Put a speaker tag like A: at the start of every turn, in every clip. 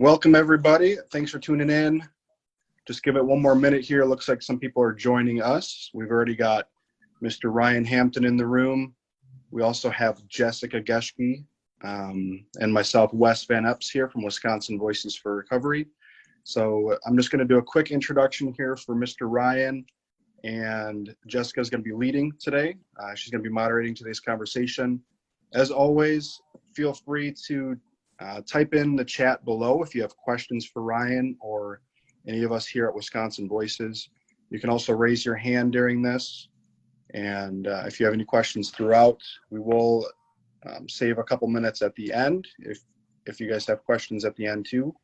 A: Welcome everybody. Thanks for tuning in. Just give it one more minute here. Looks like some people are joining us. We've already got Mr. Ryan Hampton in the room. We also have Jessica Geschke and myself, Wes Van Epps here from Wisconsin Voices for Recovery. So I'm just going to do a quick introduction here for Mr. Ryan, and Jessica is going to be leading today. She's going to be moderating today's conversation. As always, feel free to type in the chat below if you have questions for Ryan or any of us here at Wisconsin Voices. You can also raise your hand during this. And if you have any questions throughout, we will save a couple minutes at the end if you guys have questions at the end too.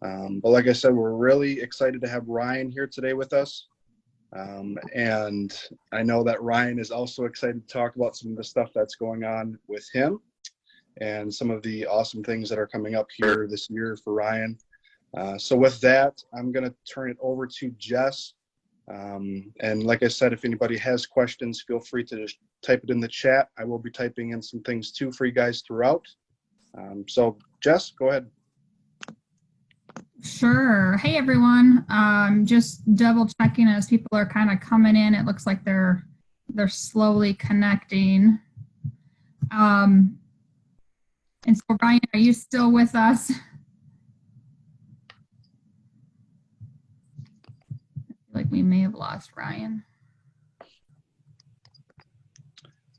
A: But like I said, we're really excited to have Ryan here today with us. And I know that Ryan is also excited to talk about some of the stuff that's going on with him and some of the awesome things that are coming up here this year for Ryan. So with that, I'm going to turn it over to Jess. And like I said, if anybody has questions, feel free to just type it in the chat. I will be typing in some things too for you guys throughout. So Jess, go ahead.
B: Sure. Hey everyone. Just double checking as people are kind of coming in. It looks like they're slowly connecting. And so Ryan, are you still with us? I feel like we may have lost Ryan.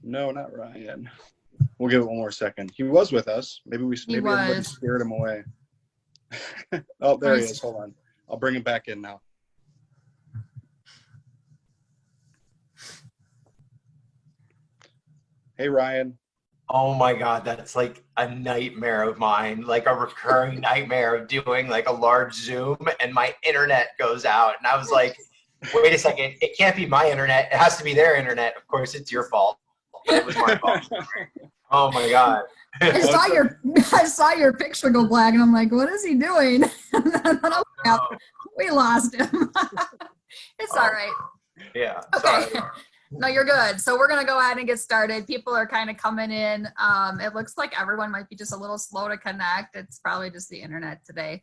A: No, not Ryan. We'll give it one more second. He was with us. Maybe everybody scared him away. Oh, there he is. Hold on. I'll bring him back in now. Hey, Ryan.
C: Oh my God, that's like a nightmare of mine, like a recurring nightmare of doing like a large Zoom and my internet goes out. And I was like, wait a second, it can't be my internet. It has to be their internet. Of course, it's your fault. It was my fault. Oh my God.
B: I saw your picture go black and I'm like, what is he doing? We lost him. It's all right.
C: Yeah.
B: Okay. No, you're good. So we're going to go ahead and get started. People are kind of coming in. It looks like everyone might be just a little slow to connect. It's probably just the internet today.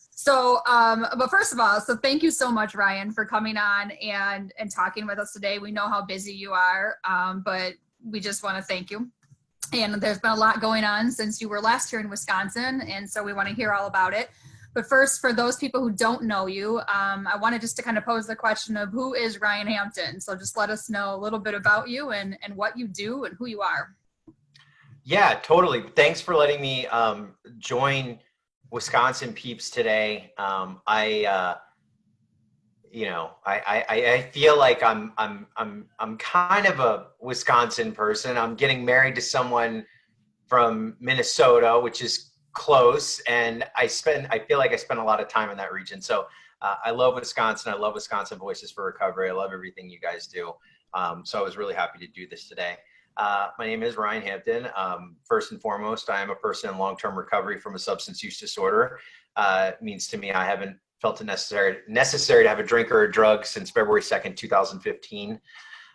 B: So, but first of all, so thank you so much, Ryan, for coming on and talking with us today. We know how busy you are, but we just want to thank you. And there's been a lot going on since you were last here in Wisconsin, and so we want to hear all about it. But first, for those people who don't know you, I wanted just to kind of pose the question of who is Ryan Hampton? So just let us know a little bit about you and what you do and who you are.
C: Yeah, totally. Thanks for letting me join Wisconsin Peeps today. I feel like I'm kind of a Wisconsin person. I'm getting married to someone from Minnesota, which is close, and I feel like I spend a lot of time in that region. So I love Wisconsin. I love Wisconsin Voices for Recovery. I love everything you guys do. So I was really happy to do this today. My name is Ryan Hampton. First and foremost, I am a person in long-term recovery from a substance use disorder. It means to me I haven't felt it necessary to have a drink or a drug since February 2nd, 2015.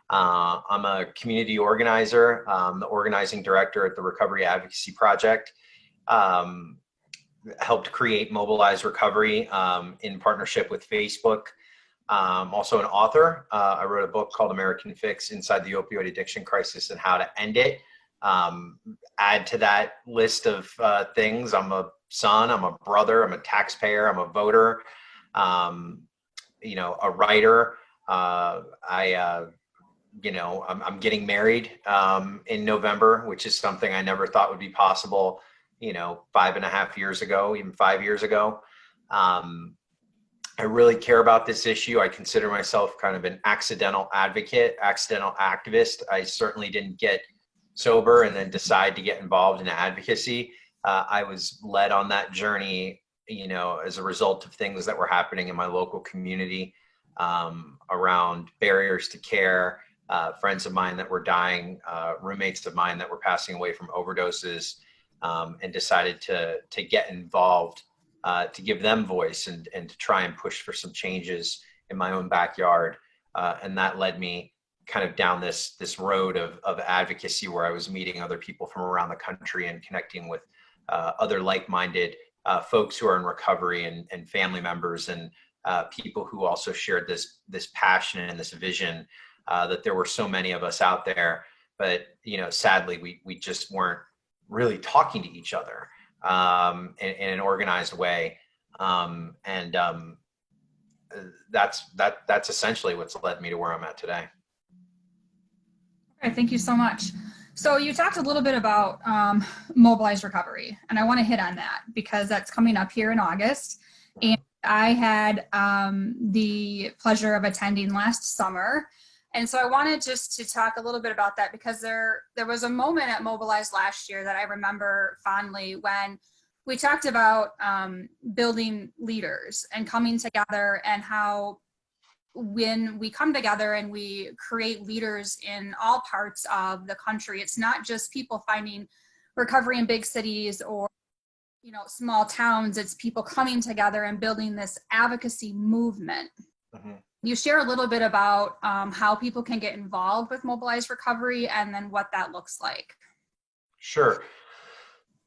C: I'm a community organizer, the organizing director at the Recovery Advocacy Project. Helped create Mobilize Recovery in partnership with Facebook. Also an author. I wrote a book called American Fix: Inside the Opioid Addiction Crisis and How to End It. Add to that list of things, I'm a son, I'm a brother, I'm a taxpayer, I'm a voter, a writer. I'm getting married in November, which is something I never thought would be possible, 5.5 years ago, even 5 years ago. I really care about this issue. I consider myself kind of an accidental advocate, accidental activist. I certainly didn't get sober and then decide to get involved in advocacy. I was led on that journey, as a result of things that were happening in my local community, around barriers to care, friends of mine that were dying, roommates of mine that were passing away from overdoses, and decided to get involved, to give them voice and to try and push for some changes in my own backyard. And that led me kind of down this road of advocacy, where I was meeting other people from around the country and connecting with other like-minded folks who are in recovery and family members and people who also shared this passion and this vision, that there were so many of us out there, but sadly we just weren't really talking to each other in an organized way, and that's essentially what's led me to where I'm at today.
B: Okay, thank you so much. So you talked a little bit about Mobilize Recovery, and I want to hit on that because that's coming up here in August. And I had the pleasure of attending last summer. And so I wanted just to talk a little bit about that because there was a moment at Mobilize last year that I remember fondly when we talked about building leaders and coming together, and how when we come together and we create leaders in all parts of the country, it's not just people finding recovery in big cities or small towns. It's people coming together and building this advocacy movement. Mm-hmm. You share a little bit about how people can get involved with Mobilize Recovery and then what that looks like.
C: Sure.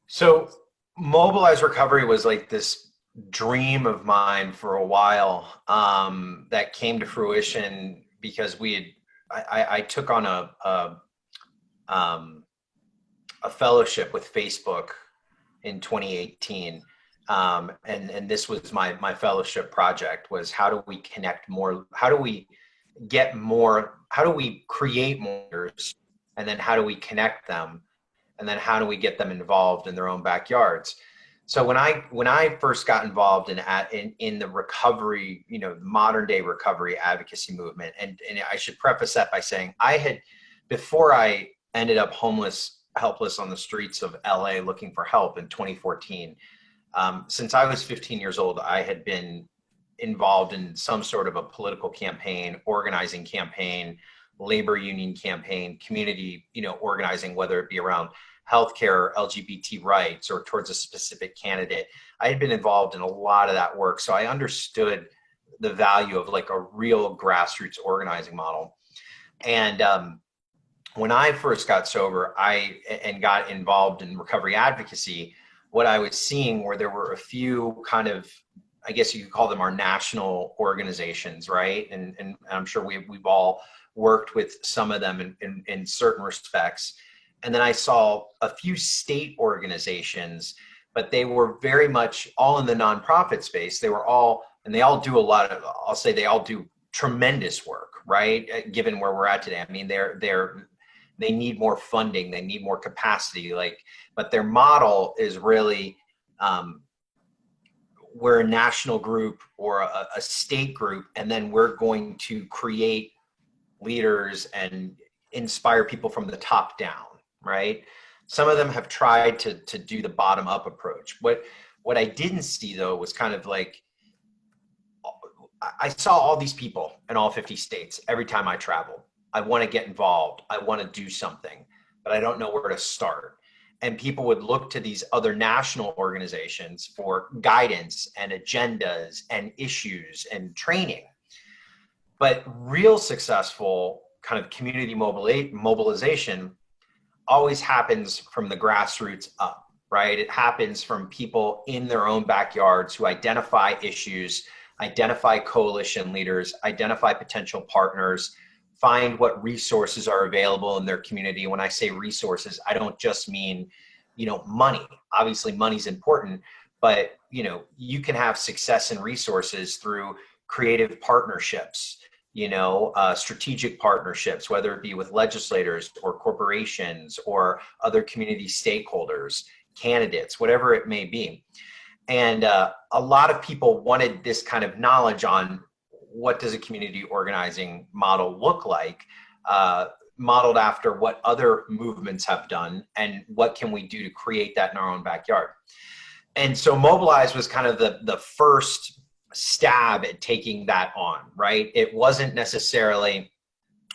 C: So Mobilize Recovery was like this dream of mine for a while, that came to fruition because I took on a fellowship with Facebook in 2018. And this was my fellowship project, was how do we connect more? How do we get more? How do we create more leaders? And then how do we connect them? And then how do we get them involved in their own backyards? So when I first got involved in the recovery, modern day recovery advocacy movement, and I should preface that by saying before I ended up helpless on the streets of LA looking for help in 2014, since I was 15 years old, I had been involved in some sort of a political campaign, organizing campaign, labor union campaign, community, organizing, whether it be around healthcare, LGBT rights, or towards a specific candidate. I had been involved in a lot of that work. So I understood the value of like a real grassroots organizing model. And when I first got sober, and got involved in recovery advocacy, what I was seeing were there were a few kind of, I guess you could call them our national organizations, right? And I'm sure we've all worked with some of them in certain respects. And then I saw a few state organizations, but they were very much all in the nonprofit space. They all do a lot of, I'll say they all do tremendous work, right? Given where we're at today. I mean, they need more funding, they need more capacity, but their model is really, we're a national group or a state group, and then we're going to create leaders and inspire people from the top down, right? Some of them have tried to do the bottom up approach. What I didn't see though was kind of like, I saw all these people in all 50 states every time I traveled. I want to get involved. I want to do something, but I don't know where to start. And people would look to these other national organizations for guidance and agendas and issues and training. But real successful kind of community mobilization always happens from the grassroots up, right? It happens from people in their own backyards who identify issues, identify coalition leaders, identify potential partners, find what resources are available in their community. When I say resources, I don't just mean, money. Obviously, money's important, but you can have success and resources through creative partnerships, strategic partnerships, whether it be with legislators or corporations or other community stakeholders, candidates, whatever it may be. And a lot of people wanted this kind of knowledge on what does a community organizing model look like, modeled after what other movements have done, and what can we do to create that in our own backyard. And so Mobilize was kind of the first stab at taking that on, right? It wasn't necessarily,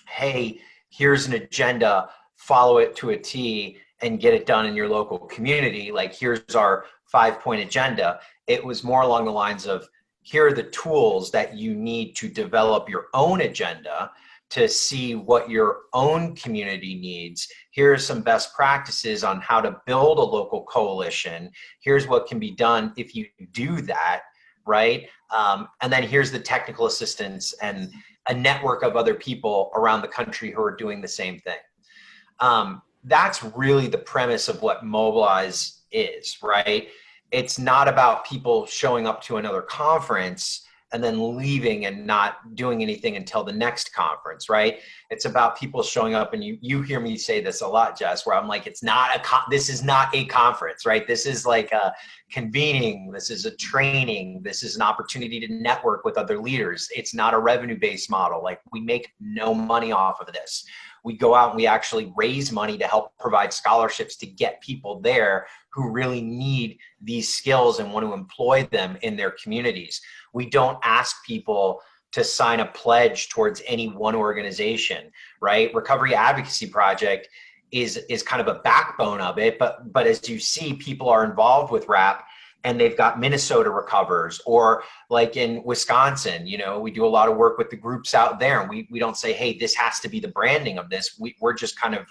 C: hey, here's an agenda, follow it to a T and get it done in your local community. Like, here's our 5-point agenda. It was more along the lines of, here are the tools that you need to develop your own agenda, to see what your own community needs. Here are some best practices on how to build a local coalition. Here's what can be done if you do that, right? And then here's the technical assistance and a network of other people around the country who are doing the same thing. That's really the premise of what Mobilize is, right? It's not about people showing up to another conference and then leaving and not doing anything until the next conference, right? It's about people showing up, and you hear me say this a lot, Jess, where I'm like, this is not a conference, right? This is like a convening, this is a training, this is an opportunity to network with other leaders. It's not a revenue-based model. Like, we make no money off of this. We go out and we actually raise money to help provide scholarships to get people there who really need these skills and want to employ them in their communities. We don't ask people to sign a pledge towards any one organization, right? Recovery Advocacy Project is kind of a backbone of it, but as you see, people are involved with RAP, and they've got Minnesota Recovers, or like in Wisconsin, we do a lot of work with the groups out there, and we don't say, hey, this has to be the branding of this. We're just kind of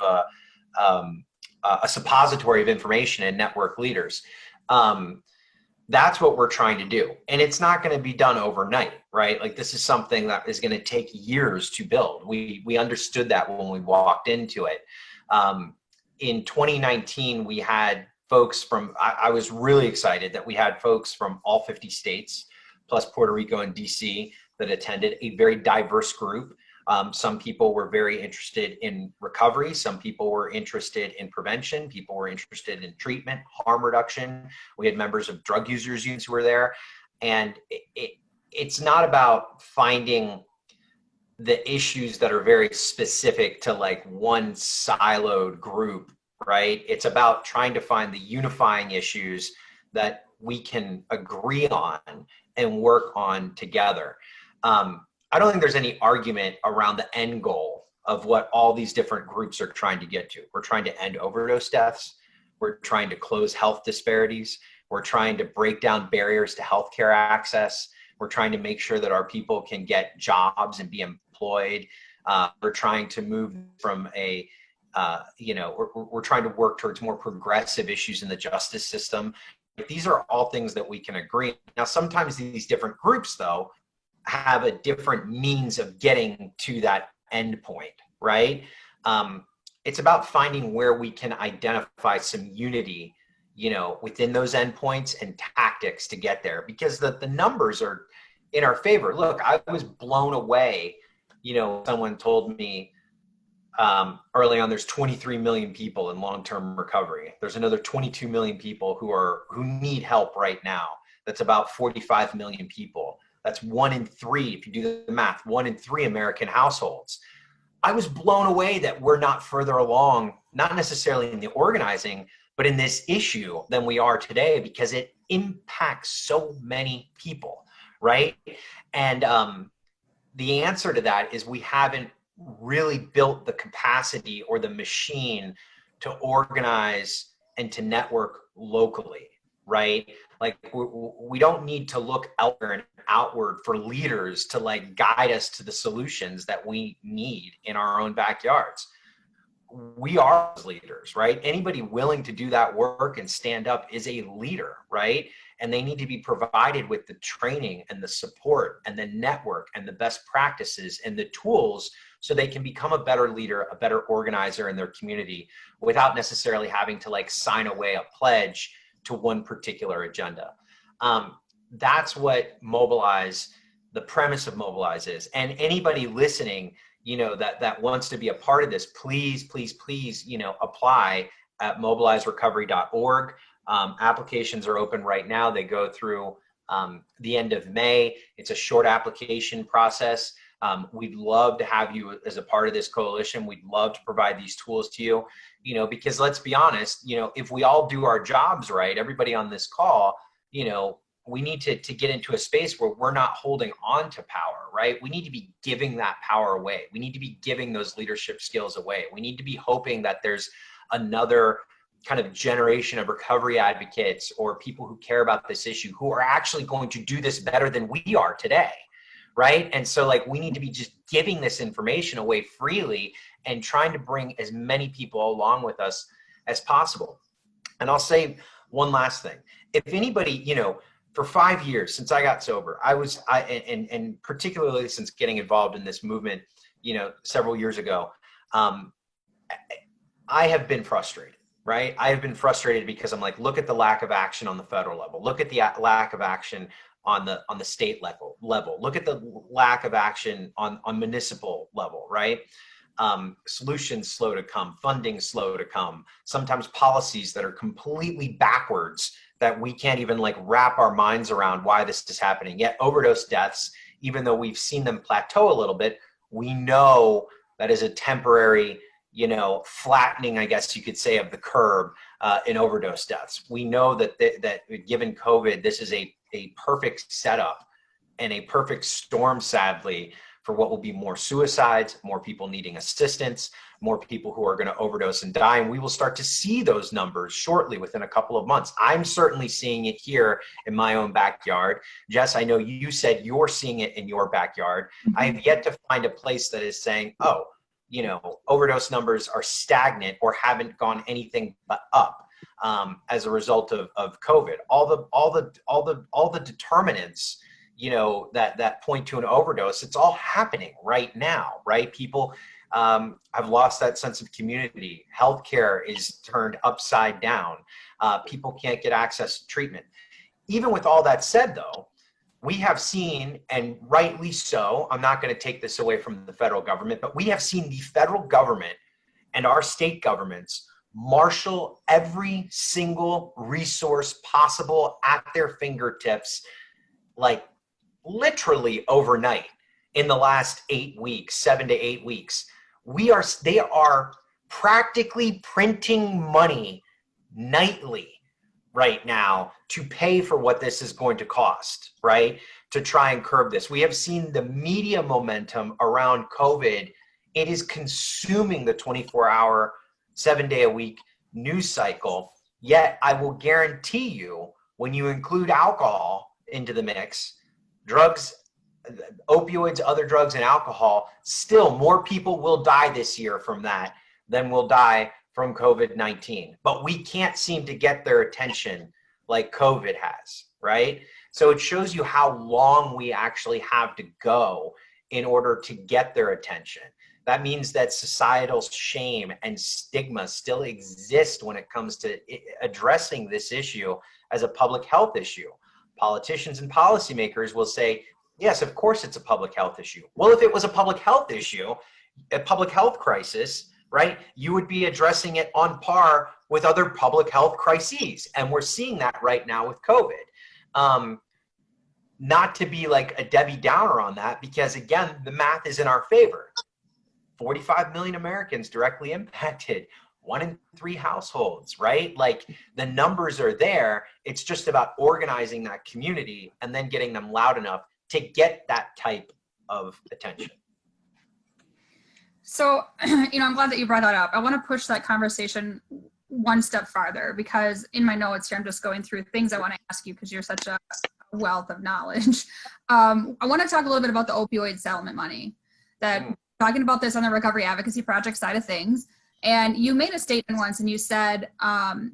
C: a suppository of information and network leaders. That's what we're trying to do. And it's not going to be done overnight, right? Like, this is something that is going to take years to build. We understood that when we walked into it. In 2019, we had folks from, I was really excited that we had folks from all 50 states, plus Puerto Rico and DC, that attended, a very diverse group. Some people were very interested in recovery. Some people were interested in prevention. People were interested in treatment, harm reduction. We had members of drug users unions who were there. And it's not about finding the issues that are very specific to like one siloed group, right? It's about trying to find the unifying issues that we can agree on and work on together. I don't think there's any argument around the end goal of what all these different groups are trying to get to. We're trying to end overdose deaths. We're trying to close health disparities. We're trying to break down barriers to healthcare access. We're trying to make sure that our people can get jobs and be employed. We're trying to move from we're trying to work towards more progressive issues in the justice system. These are all things that we can agree. Now, sometimes these different groups, though, have a different means of getting to that end point, right? It's about finding where we can identify some unity, within those endpoints and tactics to get there, because the numbers are in our favor. Look, I was blown away. Someone told me early on, there's 23 million people in long-term recovery. There's another 22 million people who need help right now. That's about 45 million people. That's 1 in 3, if you do the math, 1 in 3 American households. I was blown away that we're not further along, not necessarily in the organizing, but in this issue than we are today, because it impacts so many people, right? And the answer to that is we haven't really built the capacity or the machine to organize and to network locally, right? Like, we don't need to look outward and outward for leaders to like guide us to the solutions that we need in our own backyards. We are leaders, right? Anybody willing to do that work and stand up is a leader, right? And they need to be provided with the training and the support and the network and the best practices and the tools so they can become a better leader, a better organizer in their community without necessarily having to like sign away a pledge to one particular agenda. That's what Mobilize, the premise of Mobilize is. And anybody listening, that wants to be a part of this, please, apply at mobilizerecovery.org. Applications are open right now. They go through the end of May. It's a short application process. We'd love to have you as a part of this coalition. We'd love to provide these tools to you, because let's be honest, if we all do our jobs right, everybody on this call, we need to get into a space where we're not holding on to power, right? We need to be giving that power away. We need to be giving those leadership skills away. We need to be hoping that there's another kind of generation of recovery advocates or people who care about this issue who are actually going to do this better than we are today, right? And so like we need to be just giving this information away freely and trying to bring as many people along with us as possible. And I'll say one last thing. If anybody, you know, for 5 years since I got sober, and particularly since getting involved in this movement, you know, several years ago, I have been frustrated, right? I have been frustrated because I'm like, look at the lack of action on the federal level. Look at the lack of action on the state level. Look at the lack of action on municipal level, right? Solutions slow to come, funding slow to come, sometimes policies that are completely backwards that we can't even like wrap our minds around why this is happening. Yet overdose deaths, even though we've seen them plateau a little bit, we know that is a temporary, you know, flattening, I guess you could say, of the curve in overdose deaths. We know that given COVID, this is a perfect setup and a perfect storm, sadly, for what will be more suicides, more people needing assistance, more people who are going to overdose and die. And we will start to see those numbers shortly within a couple of months. I'm certainly seeing it here in my own backyard. Jess, I know you said you're seeing it in your backyard. I have yet to find a place that is saying, oh, you know, overdose numbers are stagnant or haven't gone anything but up as a result of COVID. All the determinants, you know, that point to an overdose, it's all happening right now, right? People have lost that sense of community. Healthcare is turned upside down. People can't get access to treatment. Even with all that said, though, we have seen, and rightly so, I'm not going to take this away from the federal government, but we have seen the federal government and our state governments marshal every single resource possible at their fingertips, like literally overnight in the last 8 weeks, 7 to 8 weeks. They are practically printing money nightly right now to pay for what this is going to cost, right? To try and curb this. We have seen the media momentum around COVID. It is consuming the 24-hour, 7-day-a-week news cycle. Yet I will guarantee you, when you include alcohol into the mix, drugs, opioids, other drugs, and alcohol, still more people will die this year from that than will die from COVID-19. But we can't seem to get their attention like COVID has, right? So it shows you how long we actually have to go in order to get their attention. That means that societal shame and stigma still exist when it comes to addressing this issue as a public health issue. Politicians and policymakers will say, yes, of course it's a public health issue. Well, if it was a public health issue, a public health crisis, right, you would be addressing it on par with other public health crises. And we're seeing that right now with COVID. Not to be like a Debbie Downer on that, because again, the math is in our favor. 45 million Americans directly impacted, 1 in 3 households, right? Like the numbers are there. It's just about organizing that community and then getting them loud enough to get that type of attention.
B: So, you know, I'm glad that you brought that up. I want to push that conversation one step farther, because in my notes here, I'm just going through things I want to ask you because you're such a wealth of knowledge. I want to talk a little bit about the opioid settlement money. Talking about this on the Recovery Advocacy Project side of things. And you made a statement once and you said,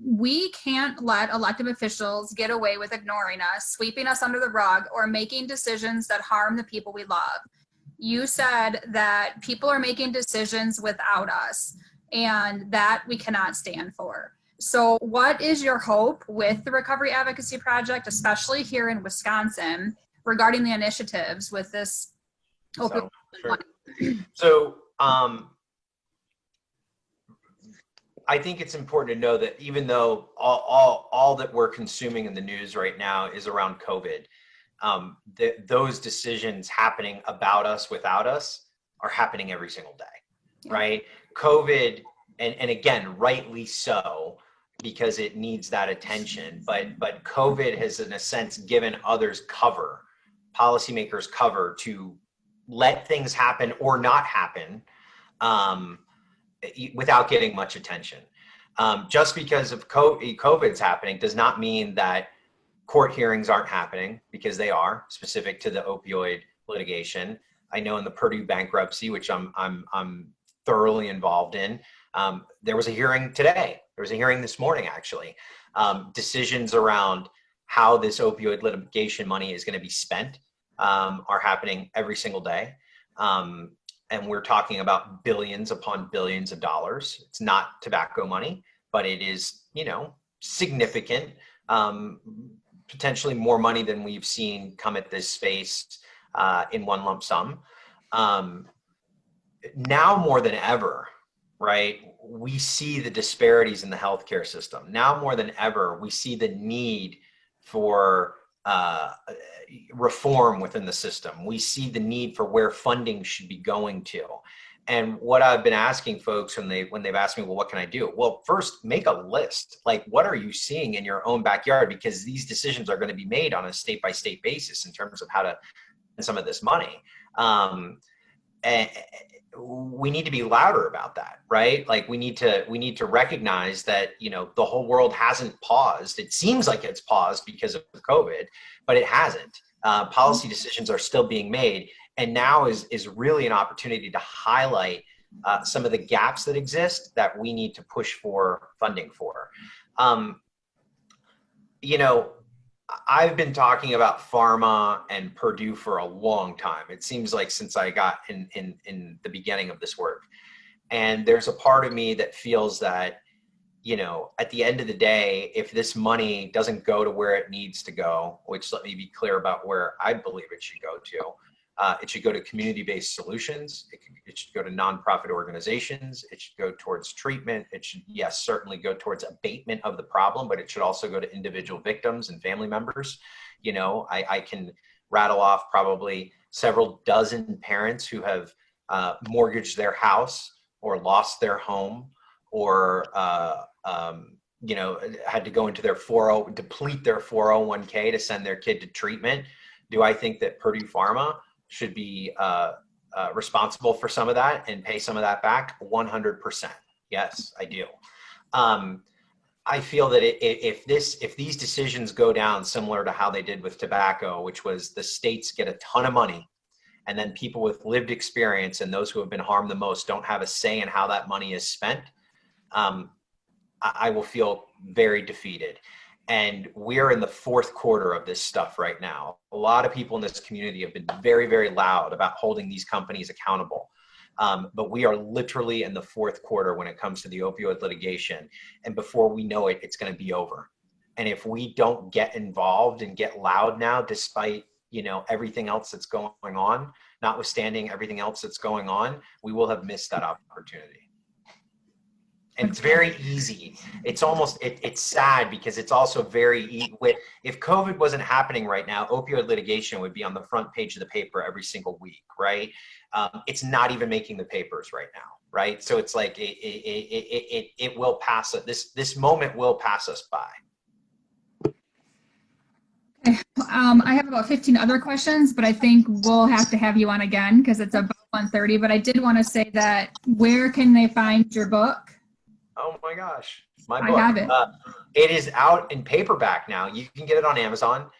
B: we can't let elected officials get away with ignoring us, sweeping us under the rug, or making decisions that harm the people we love. You said that people are making decisions without us, and that we cannot stand for. So what is your hope with the Recovery Advocacy Project, especially here in Wisconsin, regarding the initiatives with this opioid money?
C: So I think it's important to know that even though all that we're consuming in the news right now is around COVID, those decisions happening about us, without us, are happening every single day, right? COVID, and again, rightly so, because it needs that attention, but COVID has, in a sense, given others cover, policymakers cover, to let things happen or not happen without getting much attention. Just because of COVID's happening does not mean that court hearings aren't happening, because they are, specific to the opioid litigation. I know in the Purdue bankruptcy, which I'm thoroughly involved in, there was a hearing today. There was a hearing this morning, actually. Decisions around how this opioid litigation money is going to be spent are happening every single day. And we're talking about billions upon billions of dollars. It's not tobacco money, but it is, significant, potentially more money than we've seen come at this space in one lump sum. Now more than ever, right, we see the disparities in the healthcare system. Now more than ever, we see the need for reform within the system. We see the need for where funding should be going to. And what I've been asking folks when they've asked me, well, what can I do? Well, first, make a list. Like, what are you seeing in your own backyard? Because these decisions are going to be made on a state-by-state basis in terms of how to spend some of this money. And we need to be louder about that, right? Like we need to recognize that, the whole world hasn't paused. It seems like it's paused because of COVID, but it hasn't. Policy decisions are still being made. And now is really an opportunity to highlight some of the gaps that exist that we need to push for funding for. I've been talking about pharma and Purdue for a long time. It seems like since I got in the beginning of this work. And there's a part of me that feels that, at the end of the day, if this money doesn't go to where it needs to go, which let me be clear about where I believe it should go to, it should go to community-based solutions. It should go to nonprofit organizations. It should go towards treatment. It should, yes, certainly go towards abatement of the problem, but it should also go to individual victims and family members. I can rattle off probably several dozen parents who have mortgaged their house or lost their home or, had to go into their deplete their 401k to send their kid to treatment. Do I think that Purdue Pharma should be responsible for some of that and pay some of that back? 100%. Yes, I do. I feel that if these decisions go down similar to how they did with tobacco, which was the states get a ton of money and then people with lived experience and those who have been harmed the most don't have a say in how that money is spent, I will feel very defeated. And we're in the fourth quarter of this stuff right now. A lot of people in this community have been very, very loud about holding these companies accountable. But we are literally in the fourth quarter when it comes to the opioid litigation. And before we know it, it's going to be over. And if we don't get involved and get loud now, despite, everything else that's going on, notwithstanding everything else that's going on, we will have missed that opportunity. And it's very easy. It's almost, it's sad because it's also if COVID wasn't happening right now, opioid litigation would be on the front page of the paper every single week, right? It's not even making the papers right now, right? So it's like, it will pass us. This moment will pass us by.
B: Okay. I have about 15 other questions, but I think we'll have to have you on again because it's about 1:30. But I did want to say that where can they find your book?
C: Oh my gosh, my book.
B: I have it.
C: It is out in paperback now. You can get it on Amazon.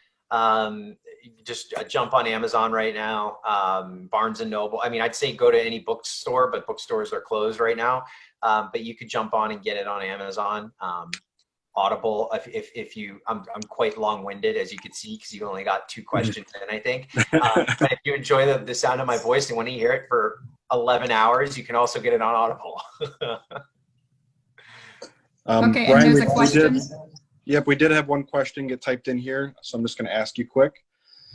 C: Just jump on Amazon right now. Barnes and Noble. I mean, I'd say go to any bookstore, but bookstores are closed right now. But you could jump on and get it on Amazon. Audible. I'm quite long-winded, as you can see, because you only got 2 questions in, I think. But if you enjoy the sound of my voice and want to hear it for 11 hours, you can also get it on Audible.
B: Okay,
A: Brian,
B: and there's a question.
A: We did have one question get typed in here, so I'm just going to ask you quick.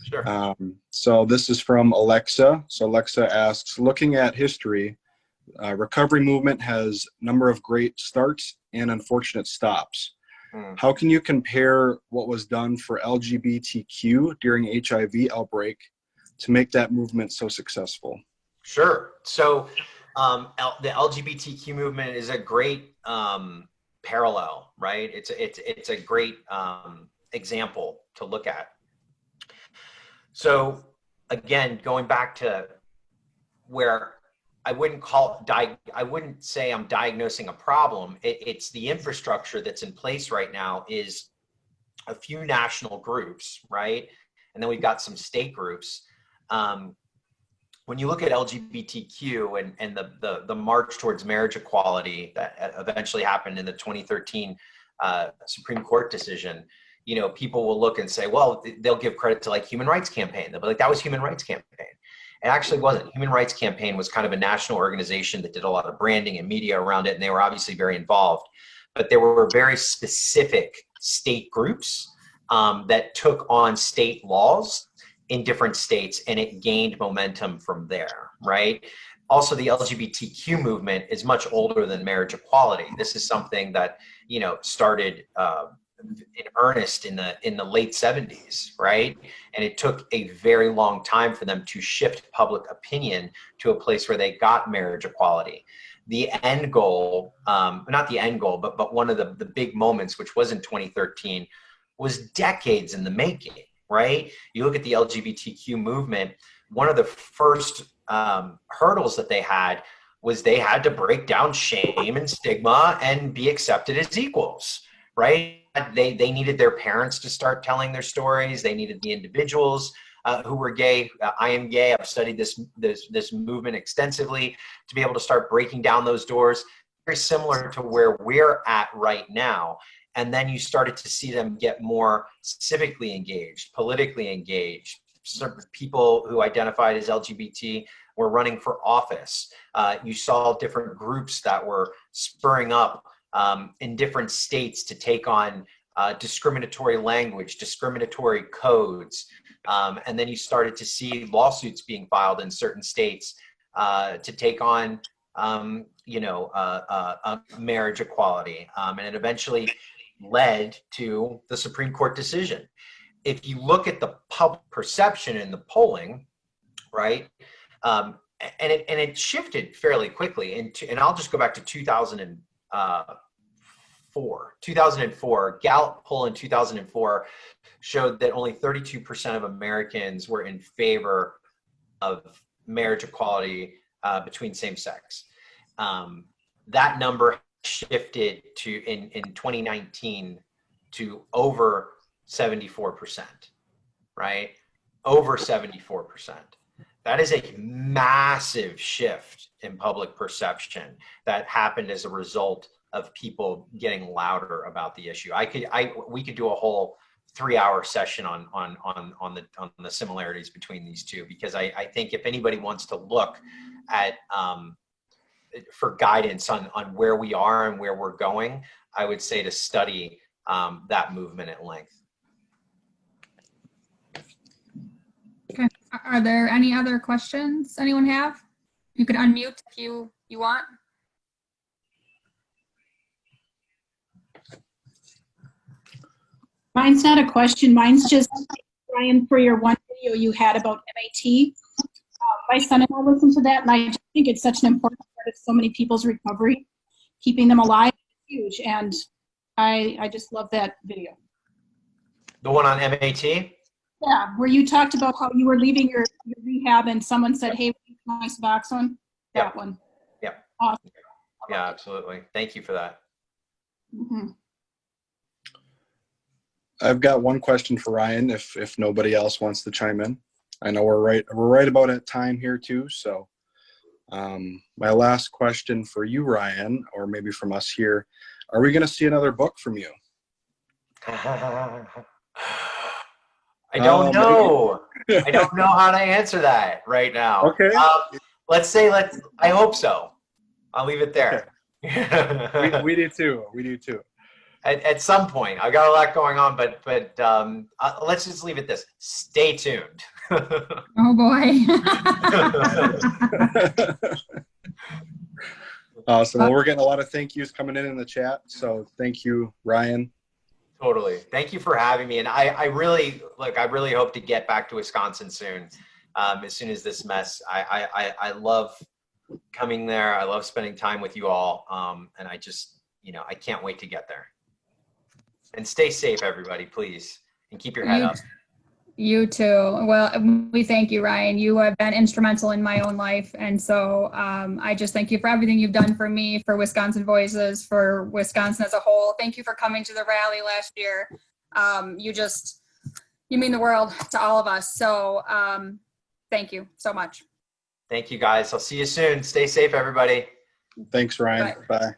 C: Sure.
A: So this is from Alexa. So Alexa asks, looking at history, recovery movement has a number of great starts and unfortunate stops. How can you compare what was done for LGBTQ during HIV outbreak to make that movement so successful?
C: Sure. So the LGBTQ movement is a great parallel, right? It's a great example to look at. So again, going back to where I wouldn't say I'm diagnosing a problem. It's the infrastructure that's in place right now is a few national groups, right? And then we've got some state groups when you look at LGBTQ and the march towards marriage equality that eventually happened in the 2013 Supreme Court decision, you know, people will look and say, well, they'll give credit to like Human Rights Campaign. They'll be like, that was Human Rights Campaign. It actually wasn't. Human Rights Campaign was kind of a national organization that did a lot of branding and media around it, and they were obviously very involved. But there were very specific state groups that took on state laws in different states, and it gained momentum from there, right? Also, the LGBTQ movement is much older than marriage equality. This is something that, you know, started in earnest in the late 70s, right? And it took a very long time for them to shift public opinion to a place where they got marriage equality. The end goal, not the end goal, but one of the big moments, which was in 2013, was decades in the making, right? You look at the LGBTQ movement, one of the first hurdles that they had was they had to break down shame and stigma and be accepted as equals, right? They needed their parents to start telling their stories. They needed the individuals who were gay. I am gay. I've studied this movement extensively to be able to start breaking down those doors. Very similar to where we're at right now. And then you started to see them get more civically engaged, politically engaged. Certain people who identified as LGBT were running for office. You saw different groups that were spurring up in different states to take on discriminatory language, discriminatory codes. And then you started to see lawsuits being filed in certain states to take on, marriage equality. And it eventually led to the Supreme Court decision. If you look at the public perception in the polling, right, and it shifted fairly quickly. And I'll just go back to 2004. Gallup poll in 2004 showed that only 32% of Americans were in favor of marriage equality between same sex. That number shifted to in 2019 to over 74%, right? Over 74%. That is a massive shift in public perception that happened as a result of people getting louder about the issue. We could do a whole 3-hour session on the similarities between these two, because I think if anybody wants to look at for guidance on where we are and where we're going, I would say to study that movement at length.
B: Okay. Are there any other questions anyone have? You can unmute if you want.
D: Mine's not a question. Mine's just, Ryan, for your one video you had about MAT. My son-in-law listened to that, and I just think it's such an important part of so many people's recovery. Keeping them alive is huge, and I just love that video.
C: The one on MAT?
D: Yeah, where you talked about how you were leaving your rehab, and someone said, "Hey, nice box on." That one.
C: Yep.
D: Awesome.
C: Yeah, absolutely. Thank you for that.
D: Mm-hmm.
A: I've got one question for Ryan, if nobody else wants to chime in. I know we're right about at time here too. So my last question for you, Ryan, or maybe from us here, are we going to see another book from you?
C: I don't know. I don't know how to answer that right now.
A: Okay.
C: I hope so. I'll leave it there.
A: Okay. We do too. We do too.
C: At some point, I got a lot going on, but let's just leave it this. Stay tuned.
B: Oh boy.
A: Awesome. Well, we're getting a lot of thank yous coming in the chat. So thank you, Ryan.
C: Totally. Thank you for having me. And I really hope to get back to Wisconsin soon. As soon as this mess, I love coming there. I love spending time with you all. And I just, I can't wait to get there. And stay safe, everybody, please. And keep your head up.
B: You too. Well, we thank you, Ryan. You have been instrumental in my own life. And so I just thank you for everything you've done for me, for Wisconsin Voices, for Wisconsin as a whole. Thank you for coming to the rally last year. You mean the world to all of us. So thank you so much.
C: Thank you, guys. I'll see you soon. Stay safe, everybody.
A: Thanks, Ryan.
B: Bye.
A: Bye.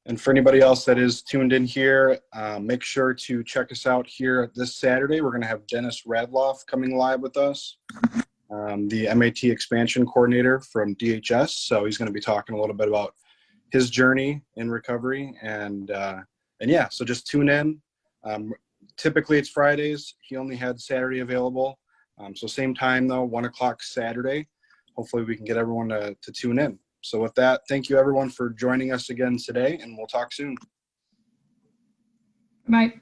A: And for anybody else that is tuned in here, make sure to check us out here this Saturday. We're going to have Dennis Radloff coming live with us, the MAT expansion coordinator from DHS. So he's going to be talking a little bit about his journey in recovery. And yeah, so just tune in. Typically it's Fridays. He only had Saturday available. So same time though, 1 o'clock Saturday. Hopefully we can get everyone to tune in. So with that, thank you everyone for joining us again today, and we'll talk soon.
D: Bye.